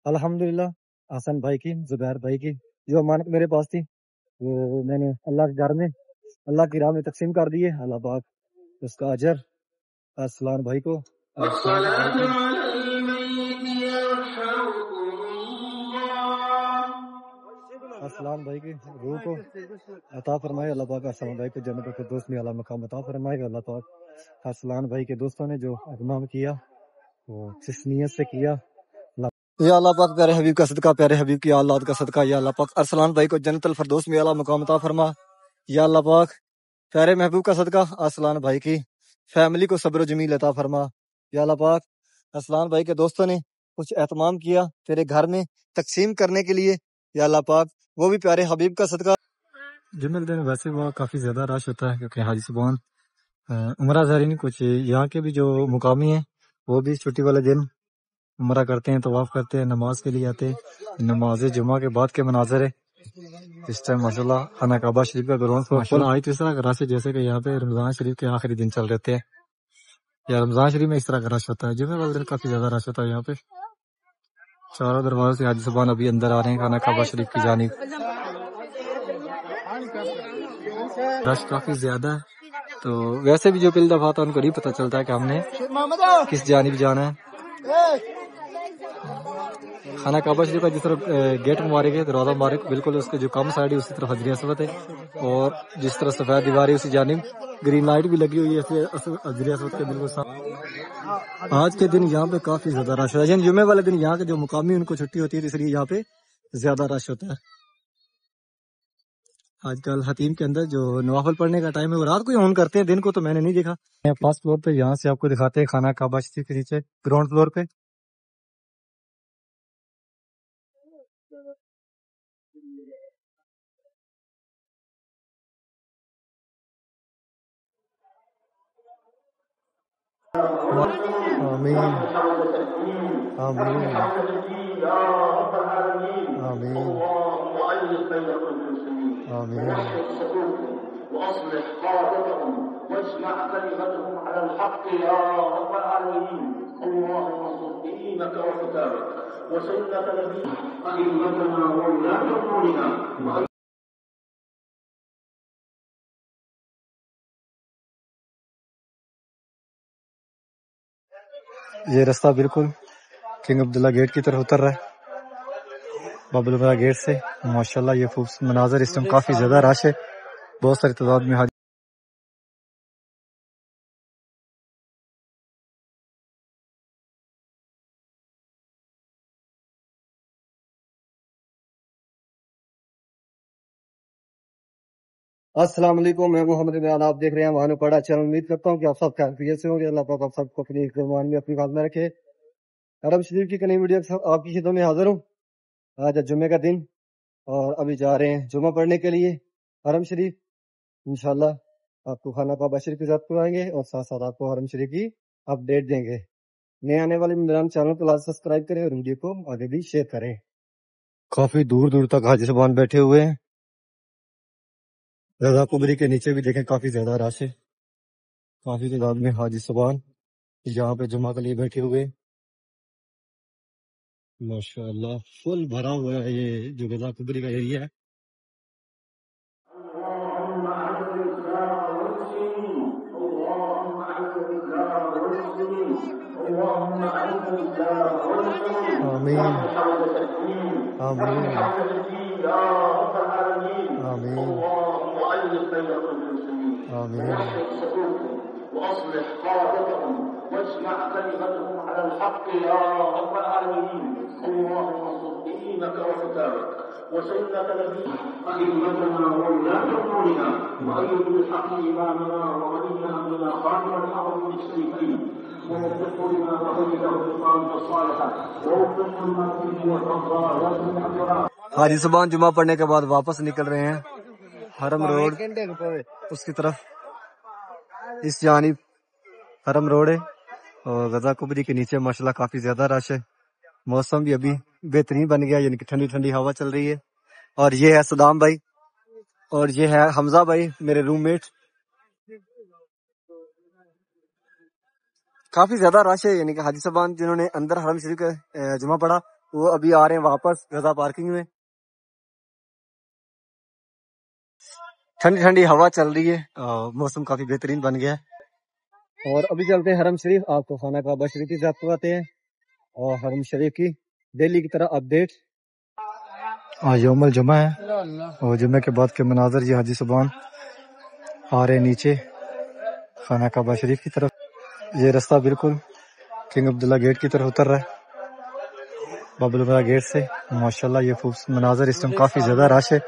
الحمدللہ حسن بھائی کی، زبیر بھائی کی جو امانت میرے پاس تھی وہ میں نے اللہ کے گھر میں اللہ کی راہ میں تقسیم کر دی ہے۔ اللہ پاک اس کا اجر ارسلان بھائی کو ارسلان بھائی کی روح کو عطا فرمائے۔ اللہ پاک ارسلان بھائی کو جنت الفردوس میں اعلیٰ مقام عطا فرمائے۔ اللہ پاک ارسلان بھائی کے دوستوں نے جو اہتمام کیا وہ جس نیت سے کیا، یا اللہ پاک پیارے حبیب کا صدقہ، پیارے حبیب کی اولاد کا صدقہ، یا اللہ پاک ارسلان بھائی کو جنت الفردوس میں اعلیٰ مقام عطا فرما۔ یا اللہ پاک پیارے محبوب کا صدقہ ارسلان بھائی کی فیملی کو صبر و جمیل عطا فرما۔ یا اللہ پاک ارسلان بھائی کے دوستوں نے کچھ اہتمام کیا تیرے گھر میں تقسیم کرنے کے لیے، یا اللہ پاک وہ بھی پیارے حبیب کا صدقہ۔ جمعہ کے دن ویسے وہ کافی زیادہ رش ہوتا ہے کیونکہ حاجی صبحان عمرہ زائرین کچھ یہاں کے بھی جو مقامی ہیں وہ بھی چھٹی والے دن عمرہ کرتے ہیں، طواف کرتے ہیں، نماز کے لیے آتے ہیں۔ نماز جمعہ کے بعد کے مناظر ہے اس ٹائم ماشاءاللہ خانہ کعبہ شریف کا گراؤنڈ فل آئی تو اس طرح کا رش ہے جیسے کہ یہاں پہ رمضان شریف کے آخری دن چل رہتے ہیں، یا رمضان شریف میں اس طرح کا رش ہوتا ہے۔ جمعہ والے دن کافی زیادہ رش ہوتا ہے یہاں پہ، چاروں دروازوں سے حاجی صبحان ابھی اندر آ رہے ہیں خانہ کعبہ شریف کی جانب۔ رش کافی زیادہ ہے تو ویسے بھی جو پہلی دفعہ آتا ہے ان کو نہیں پتہ چلتا ہے کہ ہم نے کس جانب جانا ہے۔ خانہ کعبہ شریف کا جس طرح گیٹ مبارک ہے، دروازہ مبارک بالکل اس کے جو کم سائڈ ہے اسی طرف حجر اسود ہے، اور جس طرح سفید دیوار ہے اسی جانب گرین لائٹ بھی لگی ہوئی ہے حجر اسود کے بالکل ساتھ۔ آج کے دن یہاں پہ کافی زیادہ رش ہے، یعنی جمعے والے دن یہاں کے جو مقامی ان کو چھٹی ہوتی ہے اس لیے یہاں پہ زیادہ رش ہوتا ہے۔ آج کل حتیم کے اندر جو نوافل پڑھنے کا ٹائم ہے وہ رات کو ہی آن کرتے ہیں، دن کو تو میں نے نہیں دیکھا۔ فرسٹ فلور پہ یہاں سے آپ کو دکھاتے ہیں خانہ کعبہ شریف کے نیچے گراؤنڈ فلور پہ۔ آمین آمین آمین آمین۔ وأصلح قادتهم واجمع كلمتهم على الحق يا رب العالمين، اللهم انصر دينك وكتابك وسنة نبيك أئمتنا وولاة أمورنا۔ یہ رستہ بالکل کنگ عبداللہ گیٹ کی طرف اتر رہا ہے، باب العمرہ گیٹ سے۔ ماشاءاللہ یہ خوبصورت مناظر، اس ٹائم کافی زیادہ رش ہے، بہت ساری تعداد میں حاجی۔ السلام علیکم، میں محمد عمران، آپ دیکھ رہے ہیں وہاں پڑا چینل۔ امید کرتا ہوں کہ آپ سب خیریت سے ہوں گے۔ اللہ پاک آپ سب کو اپنی فرمان میں اپنی بات میں رکھے۔ حرم شریف کی نئی ویڈیو آپ کی خدمت میں حاضر ہوں۔ آج ہے جمعے کا دن اور ابھی جا رہے ہیں جمعہ پڑھنے کے لیے حرم شریف۔ انشاءاللہ آپ کو خانہ کعبہ شریف کی زیارت کروائیں گے اور ساتھ ساتھ آپ کو حرم شریف کی اپڈیٹ دیں گے۔ نئے آنے والے ممبران چینل کو لازمی سبسکرائب کریں اور ویڈیو کو آگے بھی شیئر کریں۔ کافی دور دور تک حاجی صاحبان بیٹھے ہوئے ہیں، رضا کبری کے نیچے بھی دیکھیں کافی زیادہ رش ہے، کافی تعداد میں حاجی صاحبان یہاں پہ جمعہ کے لیے بیٹھے ہوئے۔ ماشاءاللہ فل بھرا ہوا ہے یہ جو رضا کبری کا ایریا ہے۔ آمین آمین آمین آمین۔ وأصلح قادتهم واجمع كلمتهم على الحق يا رب العالمين، اللهم انصر دينك وكتابك وسنة نبيك أئمتنا وولاة أمورنا وأيد بالحق إمامنا وولي أمرنا خاتم الحرم الشريفين، ووفقه لما بغيته بالطاعة الصالحة، ووفقه لما فيه والرضا. حاجی صاحبان جمعہ پڑھنے کے بعد واپس نکل رہے ہیں حرم روڈ اس کی طرف، اس جانب حرم روڈ ہے اور رضا کبری کے نیچے ماشاءاللہ کافی زیادہ رش ہے۔ موسم بھی ابھی بہترین بن گیا، یعنی کہ ٹھنڈی ٹھنڈی ہوا چل رہی ہے۔ اور یہ ہے صدام بھائی اور یہ ہے حمزہ بھائی میرے روم میٹ۔ کافی زیادہ رش ہے، یعنی کہ حاجی صاحبان جنہوں نے اندر حرم شریف کا جمعہ پڑھا وہ ابھی آ رہے ہیں واپس غزہ پارکنگ میں. ٹھنڈی ٹھنڈی ہوا چل رہی ہے, موسم کافی بہترین بن گیا ہے. اور ابھی چلتے ہیں حرم شریف, آپ کو خانہ کعبہ شریف کی زیارت کرواتے ہیں اور حرم شریف کی ڈیلی کی طرح اپڈیٹ. آج یوم الجمعہ ہے اور جمعہ کے بعد کے مناظر یہ حاجی صبان آ رہے ہیں نیچے خانہ کعبہ شریف کی طرف. یہ رستہ بالکل کنگ عبداللہ گیٹ کی طرف اتر رہا ہے, باب البرا گیٹ سے. ماشاءاللہ یہ خوبصورت مناظر, اس ٹائم کافی زیادہ رش ہے,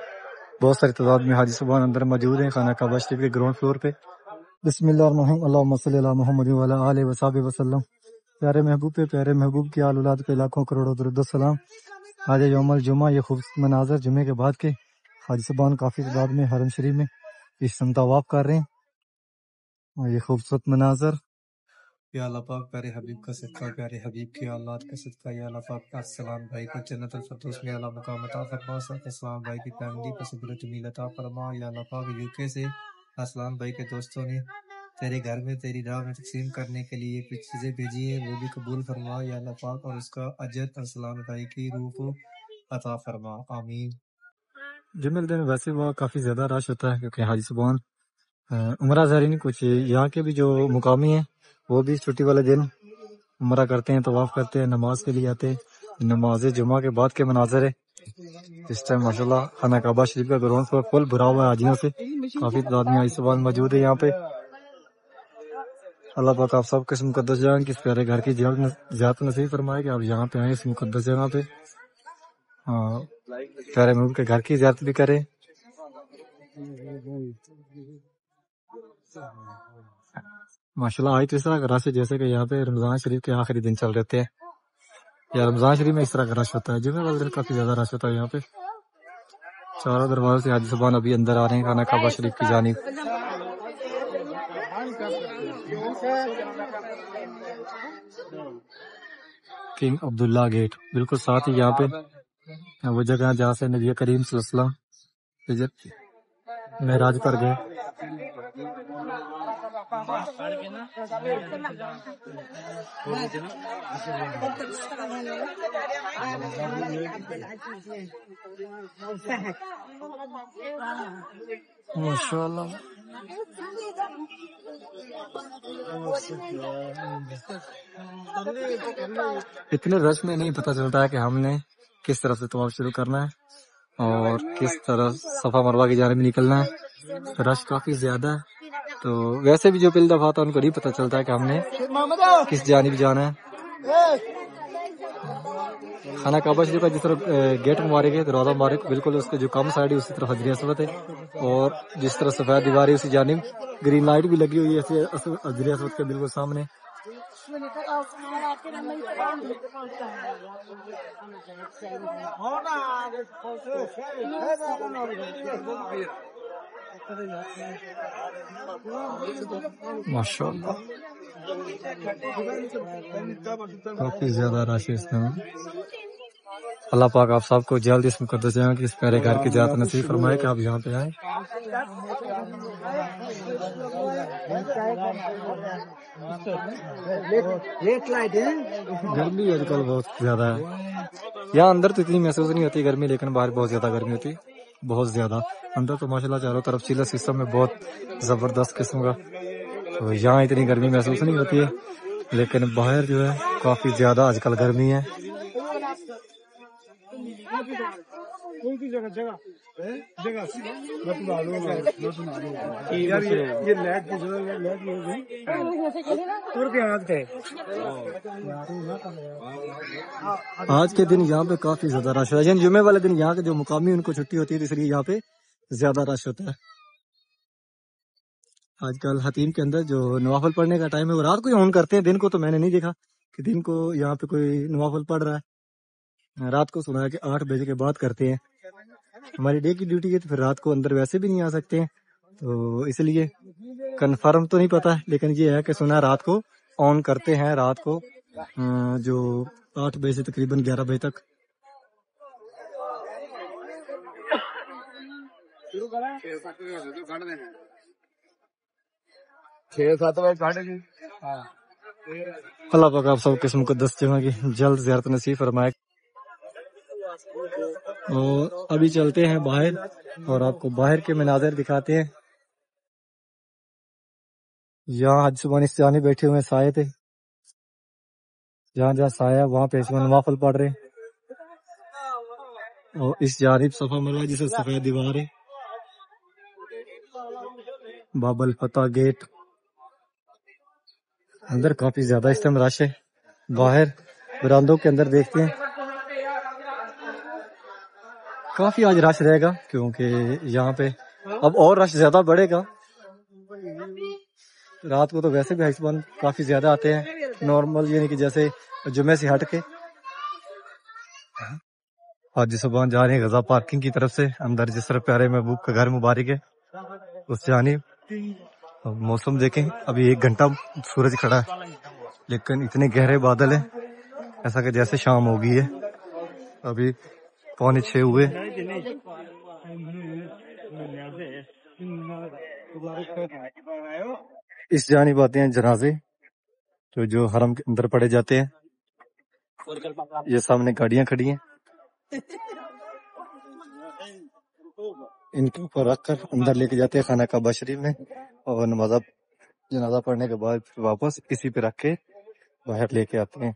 بہت ساری تعداد میں حاجی صبان اندر موجود ہیں خانہ کعبہ شریف کے گراؤنڈ فلور پہ. بسم اللہ الرحمن الرحیم, اللہم صلی علی محمد و علی آلہ وصحبہ وسلم. پیارے محبوب پہ, پیارے محبوب کی آل اولاد پہ لاکھوں کروڑوں درود و سلام. آج یوم الجمعہ, یہ خوبصورت مناظر جمعے کے بعد کے حاجی صبان کافی تعداد میں حرم شریف میں اس سمت طواف کر رہے ہیں. اور یہ خوبصورت مناظر, یا اللہ پاک پیارے حبیب کا صدقہ, پیارے حبیب کی اولاد کا صدقہ, یا اللہ پاک کا السلام بھائی کو جنت الفردوس میں اعلیٰ مقام عطا فرما. السلام بھائی کی فیملی کو صبر جمیل عطا فرما. یا اللہ پاک یو کے سے اسلام بھائی کے دوستوں نے تیرے گھر میں تیری راہ میں تقسیم کرنے کے لیے کچھ چیزیں بھیجی ہیں, وہ بھی قبول فرما یا اللہ پاک, اور اس کا اجر اسلام بھائی کی روح کو عطا فرما, آمین. جمعہ کے دن ویسے وہ کافی زیادہ رش ہوتا ہے کیونکہ حاجی صبان عمرہ زائرین کچھ یہاں کے بھی جو مقامی ہیں وہ بھی چھٹی والے دن عمرہ کرتے ہیں, طواف کرتے ہیں, نماز کے لیے آتے ہیں. نماز جمعہ کے بعد کے مناظر ہے اس ٹائم. ماشاءاللہ خانہ کعبہ شریف کا گراؤنڈ فلور فل بھرا ہوا ہے حاجیوں سے, کافی تعداد میں حاجی صبان موجود ہے یہاں پہ. اللہ پاک آپ سب کے اس مقدس جگہ کی, اس پیارے گھر کی زیارت نصیب فرمائے کہ آپ یہاں پہ آئیں اس مقدس جگہ پہ, پیارے محبوب کے گھر کی زیارت بھی کریں. ماشاءاللہ آج تو اس طرح کا رش ہے جیسے کہ یہاں پہ رمضان شریف کے آخری دن چل رہتے ہیں, یا رمضان شریف میں اس طرح کا رش ہوتا ہے. جمعہ والے دن کافی زیادہ رش ہوتا ہے یہاں پہ. چاروں دروازوں سے حاجی صبان ابھی اندر آ رہے ہیں خانہ کعبہ شریف کی جانب. کنگ عبداللہ گیٹ بالکل ساتھ ہی یہاں پہ وہ جگہ جہاں سے نبی کریم صلی اللہ علیہ وسلم معراج پر گئے. ماشاءاللہ اتنے رش میں نہیں پتہ چلتا ہے کہ ہم نے کس طرف سے طواف شروع کرنا ہے اور کس طرح صفا مروہ کی جانب نکلنا ہے. رش کافی زیادہ ہے, تو ویسے بھی جو پہلی دفعہ آتا ہے ان کو نہیں پتہ چلتا ہے کہ ہم نے کس جانب جانا ہے. خانہ کعبہ شریف کا جس طرح گیٹ مبارک ہے, دروازہ مبارک بالکل اس کے جو کم سائڈ ہے اسی طرف حجر اسود ہے, اور جس طرح سفید دیوار ہے اسی جانب گرین لائٹ بھی لگی ہوئی ہے حجر اسود کے بالکل سامنے. ماشاءاللہ کافی زیادہ رش ہے اس میں. اللہ پاک آپ سب کو جلد اس مقدس جگہ کی, اس پیارے گھر کی زیارت نصیب فرمائے کہ آپ یہاں پہ آئیں. گرمی آج کل بہت زیادہ ہے, یہاں اندر تو اتنی محسوس نہیں ہوتی گرمی, لیکن باہر بہت زیادہ گرمی ہوتی, بہت زیادہ. اندر تو ماشاءاللہ چاروں طرف چیلر سسٹم میں بہت زبردست قسم کا, تو یہاں اتنی گرمی محسوس نہیں ہوتی ہے, لیکن باہر جو ہے کافی زیادہ آج کل گرمی ہے. آج کے دن یہاں پہ کافی زیادہ رش ہے, یعنی جمعے والے دن یہاں کے جو مقامی ان کو چھٹی ہوتی ہے, اس لیے یہاں پہ زیادہ رش ہوتا ہے. آج کل حتیم کے اندر جو نوافل پڑھنے کا ٹائم ہے وہ رات کو ہی آن کرتے ہیں, دن کو تو میں نے نہیں دیکھا کہ دن کو یہاں پہ کوئی نوافل پڑھ رہا ہے. رات کو سنا ہے کہ 8 بجے کے بعد کرتے ہیں. ہماری ڈے کی ڈیوٹی ہے تو پھر رات کو اندر ویسے بھی نہیں آ سکتے ہیں, تو اس لیے کنفرم تو نہیں پتا, لیکن یہ ہے کہ سنا رات کو آن کرتے ہیں, رات کو جو 8 بجے سے تقریباً 11 بجے تک. اللہ پاک آپ سب کے مقدس جگہ کی جلد زیارت نصیب فرمائے. اور ابھی چلتے ہیں باہر اور آپ کو باہر کے مناظر دکھاتے ہیں. یہاں حج سبحانی سیانی بیٹھے ہوئے ہیں سائے پہ. جہاں جہاں سایہ وہاں پہ نوافل پڑھ رہے ہیں. اور اس جانب صفا مروہ جسے سفید دیوار ہے. باب الفتح گیٹ. اندر کافی زیادہ اس ٹائم رش ہے. باہر براندوں کے اندر دیکھتے ہیں کافی آج رش رہے گا کیونکہ یہاں پہ اب اور رش زیادہ بڑھے گا. رات کو تو ویسے بھی حسبان کافی زیادہ آتے ہیں نارمل یعنی کہ جیسے جمعے سے ہٹ کے. آج صبح جا رہے ہیں غزہ پارکنگ کی طرف سے اندر جس طرح پیارے محبوب کا گھر مبارک ہے اس جانب. موسم دیکھیں ابھی 1 گھنٹہ سورج کھڑا ہے لیکن اتنے گہرے بادل ہیں ایسا کہ جیسے شام ہو گئی ہے. ابھی 5:45 ہوئے. اس جانب آتے ہیں جنازے تو جو حرم کے اندر پڑے جاتے ہیں. یہ سامنے گاڑیاں کھڑی ہیں ان کے اوپر رکھ کر اندر لے کے جاتے ہیں خانہ کعبہ شریف میں اور جنازہ پڑھنے کے بعد پھر واپس اسی پہ رکھ کے باہر لے کے آتے ہیں.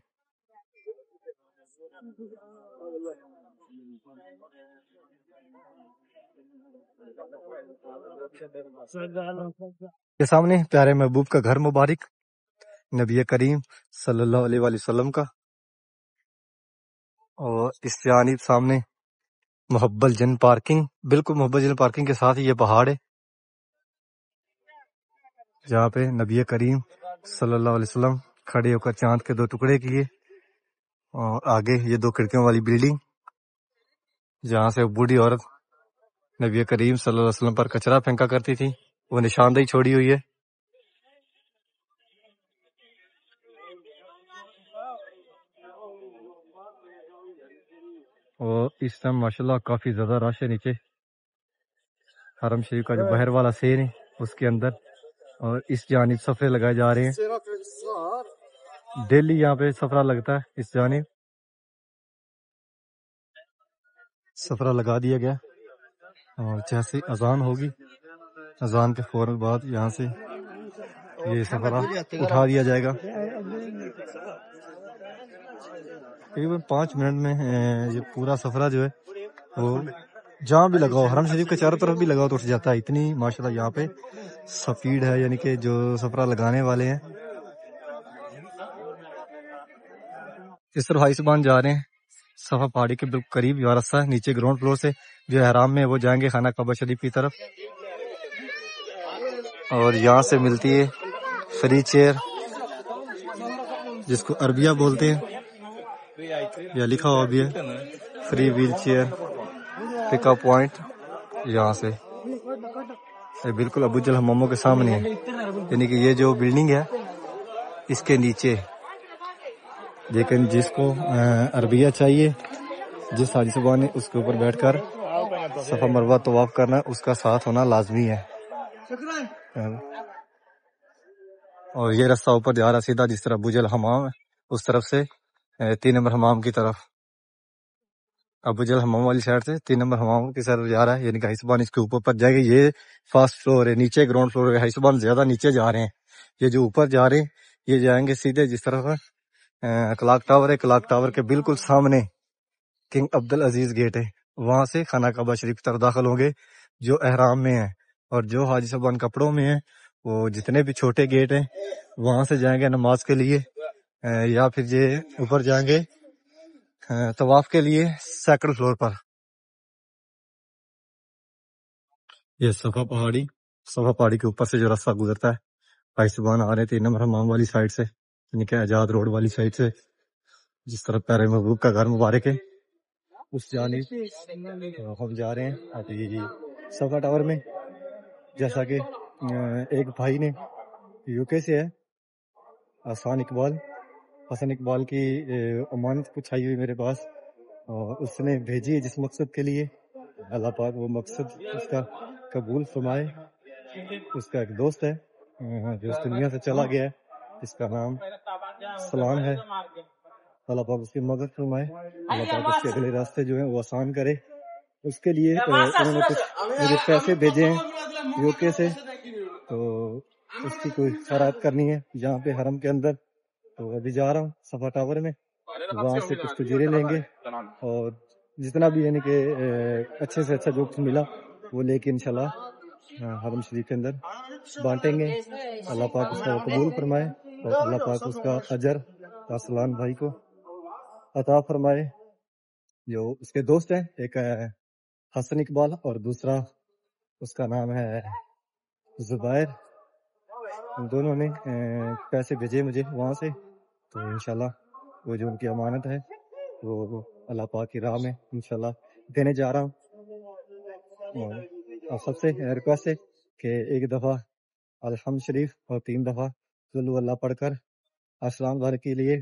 یہ سامنے پیارے محبوب کا گھر مبارک نبی کریم صلی اللہ علیہ وآلہ وسلم کا. اور اس جانب سامنے محبت جن پارکنگ. بالکل محبت جن پارکنگ کے ساتھ ہی یہ پہاڑ ہے جہاں پہ نبی کریم صلی اللہ علیہ وسلم کھڑے ہو کر چاند کے 2 ٹکڑے کیے. اور آگے یہ 2 کھڑکیوں والی بلڈنگ جہاں سے بوڑھی عورت نبی کریم صلی اللہ علیہ وسلم پر کچرا پھینکا کرتی تھی وہ نشاندہی چھوڑی ہوئی ہے. اور اس ٹائم ماشاءاللہ کافی زیادہ رش ہے نیچے حرم شریف کا جو باہر والا سین ہے اس کے اندر. اور اس جانب صفرے لگائے جا رہے ہیں. ڈیلی یہاں پہ صفرہ لگتا ہے. اس جانب صفرہ لگا دیا گیا اور جیسے اذان ہوگی اذان کے فوراً بعد یہاں سے یہ صفرہ اٹھا دیا جائے گا. تقریباً 5 منٹ میں یہ پورا صفرہ جو ہے وہ جہاں بھی لگاؤ حرم شریف کے چاروں طرف بھی لگاؤ تو اٹھ جاتا ہے. اتنی ماشاءاللہ یہاں پہ سپیڈ ہے یعنی کہ جو صفرہ لگانے والے ہیں. اس طرف ہائی سبان جا رہے ہیں صفا پہاڑی کے بالکل قریب. یہ راستہ ہے نیچے گراؤنڈ فلور سے جو احرام میں وہ جائیں گے خانہ کعبہ شریف کی طرف. اور یہاں سے ملتی ہے فری چیئر جس کو عربیہ بولتے ہیں. یہ لکھا ہوا بھی ہے فری ویل چیئر پک اپ پوائنٹ. یہاں سے یہ بالکل ابو جہل حماموں کے سامنے ہے یعنی کہ یہ جو بلڈنگ ہے اس کے نیچے. لیکن جس کو عربیہ چاہیے جس حاجی صاحب نے اس کے اوپر بیٹھ کر صفا مروہ طواف کرنا اس کا ساتھ ہونا لازمی ہے. اور یہ راستہ اوپر جا رہا سیدھا جس طرح ابو جہل حمام ہے اس طرف سے 3 نمبر حمام کی طرف. ابو جہل حمام والی سائڈ سے 3 نمبر حمام کی طرف جا رہا ہے یعنی کہ حسبان اس کے اوپر پر جائے گا. یہ فرسٹ فلور ہے نیچے گراؤنڈ فلور ہے. حسبان زیادہ نیچے جا رہے ہیں. یہ جو اوپر جا رہے ہیں یہ جائیں گے سیدھے جس طرح کلاک ٹاور ہے. کلاک ٹاور کے بالکل سامنے کنگ عبدالعزیز گیٹ ہے. وہاں سے خانہ کعبہ شریف کی طرف داخل ہوں گے جو احرام میں ہیں. اور جو حاجی صاحبان کپڑوں میں ہیں وہ جتنے بھی چھوٹے گیٹ ہیں وہاں سے جائیں گے نماز کے لیے یا پھر یہ اوپر جائیں گے طواف کے لیے سیکنڈ فلور پر. یہ صفا پہاڑی کے اوپر سے جو راستہ گزرتا ہے بھائی صبح آ رہے تھے 3 نمبر حمام والی سائڈ سے یعنی کہ آزاد روڈ والی سائڈ سے جس طرح پیارے محبوب کا گھر مبارک ہے اس جانب ہم جا رہے ہیں ابھی صفا ٹاور میں. جیسا کہ ایک بھائی نے یو کے سے ہے حسن اقبال کی امانت پوچھائی ہوئی میرے پاس اور اس نے بھیجی ہے جس مقصد کے لیے. اللہ پاک وہ مقصد اس کا قبول فرمائے. اس کا ایک دوست ہے جو اس دنیا سے چلا گیا ہے جس کا نام سلام ہے. اللہ پاک اس کی مدد فرمائے, اللہ پاک اس کے اگلے راستے جو ہیں وہ آسان کرے. اس کے لیے انہوں نے کچھ مجھے پیسے بھیجے ہیں یو کے سے, تو اس کی کوئی خیرات کرنی ہے یہاں پہ حرم کے اندر. تو ابھی جا رہا ہوں صفا ٹاور میں, وہاں سے کچھ تجیرے لیں گے اور جتنا بھی یعنی کہ اچھے سے اچھا جو کچھ ملا وہ لے کے انشاءاللہ حرم شریف کے اندر بانٹیں گے. اللہ پاک اس کا قبول فرمائے اور اللہ پاک اس کا اجر ارسلان بھائی کو عطا فرمائے. جو اس کے دوست ہیں, ایک حسن اقبال اور دوسرا اس کا نام ہے زبیر, دونوں نے پیسے بھیجے مجھے وہاں سے. تو انشاءاللہ وہ جو ان کی امانت ہے وہ اللہ پاک کی راہ میں انشاءاللہ دینے جا رہا ہوں. اور سب سے ریکویسٹ ہے کہ ایک دفعہ الحمد شریف اور 3 دفعہ صلی اللہ پڑھ کر ارسلان بھائی کے لیے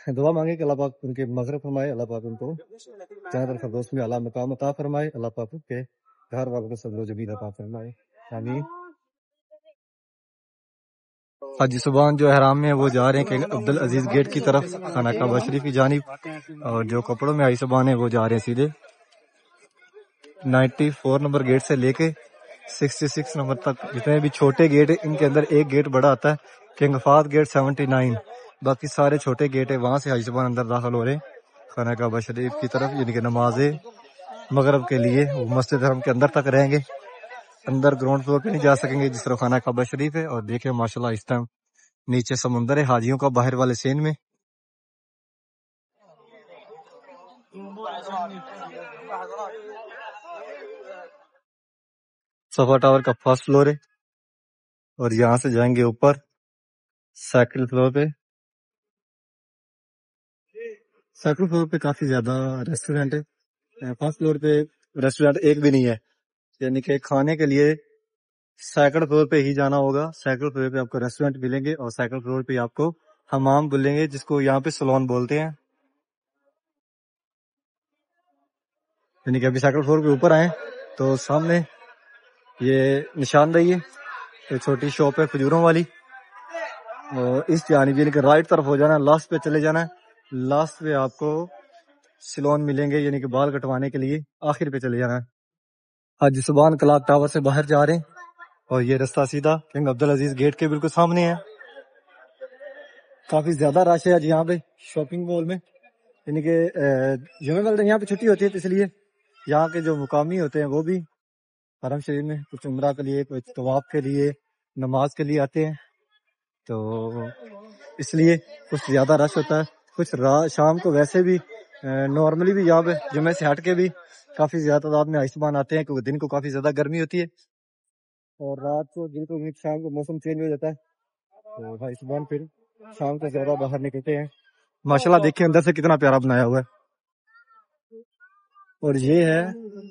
دعا مانگے کہ اللہ پاک ان کے مغفرت فرمائے, اللہ پاک ان کو جنت الفردوس میں اعلیٰ مقام عطا فرمائے, اللہ پاک ان کے گھر والوں کو صبر و جمیل عطا فرمائے, آمین. حاجی سبحان جو احرام میں وہ جا رہے ہیں کہ عبدالعزیز گیٹ کی طرف خانہ کعبہ شریف کی جانب, اور جو کپڑوں میں حاجی سبحان ہیں وہ جا رہے ہیں سیدھے 94 نمبر گیٹ سے لے کے 66 نمبر تک. جتنے بھی چھوٹے گیٹ ہیں ان کے اندر ایک گیٹ بڑا آتا ہے کنگ فہد گیٹ 79, باقی سارے چھوٹے گیٹ ہیں, وہاں سے حاجی سبحان اندر داخل ہو رہے ہیں خانہ کعبہ شریف کی طرف, یعنی کہ نماز مغرب کے لیے. وہ مسجد حرم کے اندر تک رہیں گے, اندر گراؤنڈ فلور پہ نہیں جا سکیں گے جس طرح خانہ کعبہ شریف ہے. اور دیکھیں ماشاءاللہ اس ٹائم نیچے سمندر ہے حاجیوں کا باہر والے سین میں. صفا ٹاور کا فرسٹ فلور ہے اور یہاں سے جائیں گے اوپر سیکنڈ فلور پہ. سیکنڈ فلور پہ کافی زیادہ ریسٹورینٹ ہے, فرسٹ فلور پہ ریسٹورینٹ ایک بھی نہیں ہے, یعنی کہ کھانے کے لیے سیکنڈ فلور پہ ہی جانا ہوگا. سیکنڈ فلور پہ آپ کو ریسٹورینٹ ملیں گے اور سیکنڈ فلور پہ آپ کو حمام ملیں گے جس کو یہاں پہ سلون بولتے ہیں. یعنی کہ ابھی سیکنڈ فلور پہ اوپر آئیں تو سامنے یہ نشاندہی ہے, ایک چھوٹی شاپ ہے کھجوروں والی, اور اس جانب یعنی کہ رائٹ طرف ہو جانا ہے, لاسٹ پہ چلے جانا ہے. لاسٹ پہ آپ کو سلون ملیں گے یعنی کہ بال کٹوانے کے لیے, آخر پہ چلے جانا ہے. حاجی سبحان کلاک ٹاور سے باہر جا رہے ہیں اور یہ رستہ سیدھا کنگ عبدالعزیز گیٹ کے بالکل سامنے ہے. کافی زیادہ رش ہے آج یہاں پہ شاپنگ مال میں, یعنی کہ جمعہ والے دن یہاں پہ چھٹی ہوتی ہے, تو اس لیے یہاں کے جو مقامی ہوتے ہیں وہ بھی حرم شریف میں کچھ عمرہ کے لیے, کچھ طواف کے لیے, نماز کے لیے آتے ہیں. تو اس لیے کچھ زیادہ رش ہوتا ہے. کچھ شام کو ویسے بھی نارملی بھی یہاں پہ جمعے سے ہٹ کے بھی کافی زیادہ تعداد میں آئسمان آتے ہیں, کیونکہ دن کو کافی زیادہ گرمی ہوتی ہے اور رات کو دن کو شام کو موسم چینج ہو جاتا ہے, تو آئسمان پھر شام کو زیادہ باہر نکلتے ہیں. ماشاءاللہ دیکھیں اندر سے کتنا پیارا بنایا ہوا ہے. اور یہ ہے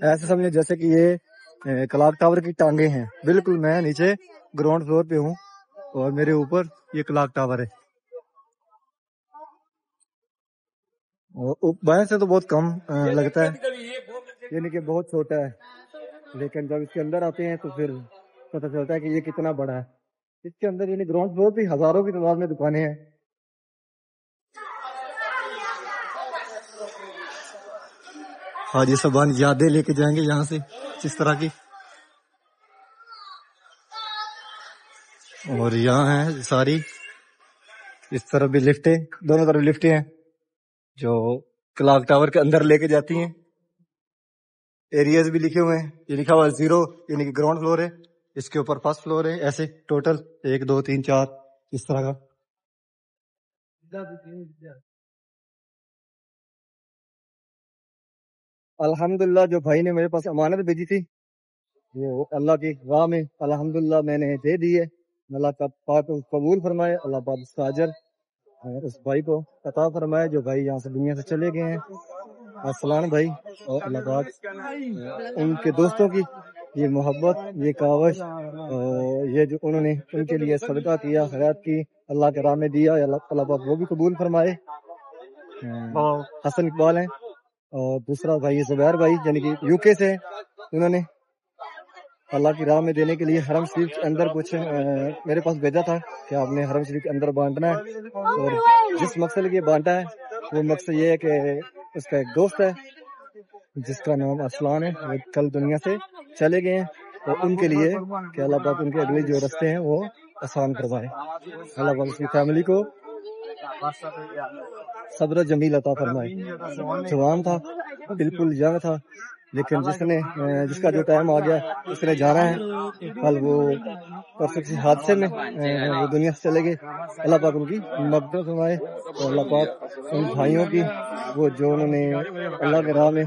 ایسے سمجھے جیسے کہ یہ کلاک ٹاور کی ٹانگیں ہیں. بالکل میں نیچے گراؤنڈ فلور پہ ہوں اور میرے اوپر یہ کلاک ٹاور ہے. باہر سے تو بہت کم لگتا ہے, یعنی کہ بہت چھوٹا ہے, لیکن جب اس کے اندر آتے ہیں تو پھر پتہ چلتا ہے کہ یہ کتنا بڑا ہے. اس کے اندر یعنی گراؤنڈ فلور پہ ہزاروں کی تعداد میں دکانیں ہیں. حاجی سبحان یادیں لے کے جائیں گے یہاں سے اس طرح کی. اور یہاں ہے ساری, اس طرف بھی لفٹیں, دونوں طرف لفٹیں ہیں جو کلاک ٹاور کے اندر لے کے جاتی ہیں. ایریاز بھی لکھے ہوئے ہیں, یہ لکھا ہوا ہے 0 یعنی کہ گراؤنڈ فلور ہے, اس کے اوپر فرسٹ فلور ہے, ایسے ٹوٹل 1 2 3 4 اس طرح کا. الحمدللہ جو بھائی نے میرے پاس امانت بھیجی تھی وہ اللہ کی راہ میں الحمدللہ میں نے دے دی ہے. اللہ پاک قبول فرمائے, اللہ پاک اس کا اجر اس بھائی کو عطا فرمائے جو بھائی یہاں سے دنیا سے چلے گئے ہیں, ارسلان بھائی. اور اللہ پاک ان کے دوستوں کی یہ محبت, یہ کاوش, یہ جو انہوں نے ان کے لیے صدقہ کیا, خیرات کی, اللہ کے راہ میں دیا, اللہ پاک وہ بھی قبول فرمائے. حسن اقبال ہیں اور دوسرا بھائی زبیر بھائی یعنی کہ یو کے سے, انہوں نے اللہ کی راہ میں دینے کے لیے حرم شریف کے اندر کچھ میرے پاس بھیجا تھا کہ آپ نے حرم شریف کے اندر بانٹنا ہے، اور جس مقصد کے لیے بانٹا ہے وہ مقصد یہ ہے کہ اس کا ایک دوست ہے جس کا نام ارسلان ہے، وہ کل دنیا سے چلے گئے ہیں، اور ان کے لیے کہ اللہ پاک ان کے اگلے جو رستے ہیں وہ آسان کروائے، اللہ پاک اس کی فیملی کو صبر جمیل عطا فرمائے۔ جوان تھا، بالکل ینگ تھا، لیکن جس کا جو ٹائم آ گیا اس نے جانا ہے، کل وہ پرسوں کسی حادثے میں وہ دنیا سے چلے گئے، اللہ پاک ان کی مغفرت فرمائے، اور اللہ پاک ان بھائیوں کی وہ جو انہوں نے اللہ کے راہ میں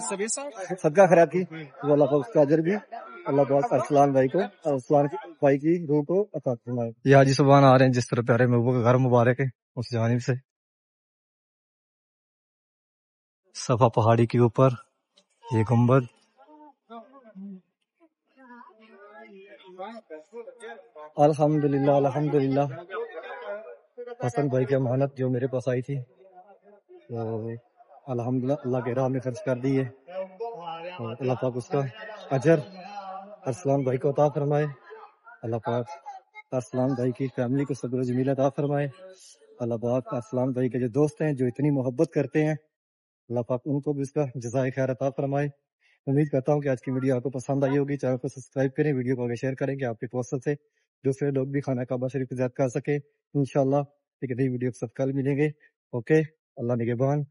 صدقہ خیرات کی، وہ اللہ پاک اس کا اجر بھی اللہ پاک ارسلان بھائی کی روح کو عطا فرمائے۔ یہ حاجی صبحان آ رہے ہیں جس طرح پیارے محبوب کا گھر مبارک ہے اس جانب سے، صفا پہاڑی کے اوپر یہ گنبد، الحمدللہ الحمدللہ۔ حسن بھائی کی امانت جو میرے پاس آئی تھی وہ الحمدللہ اللہ کے راہ میں خرچ کر دی ہے، اور اللہ پاک اس کا اجر ارسلان بھائی کو عطا فرمائے، اللہ پاک ارسلان بھائی کی فیملی کو صبر و جمیل عطا فرمائے، اللہ پاک ارسلان بھائی کے جو دوست ہیں جو اتنی محبت کرتے ہیں اللہ پاک ان کو بھی اس کا جزائے خیر عطا فرمائے۔ امید کرتا ہوں کہ آج کی ویڈیو آپ کو پسند آئی ہوگی، چینل کو سبسکرائب کریں، ویڈیو کو آگے شیئر کریں کہ آپ کے توسط سے دوسرے لوگ بھی خانہ کعبہ شریف کی زیارت کر سکیں۔ انشاءاللہ ایک نئی ویڈیو کے ساتھ کل ملیں گے۔ اوکے، اللہ نگہبان۔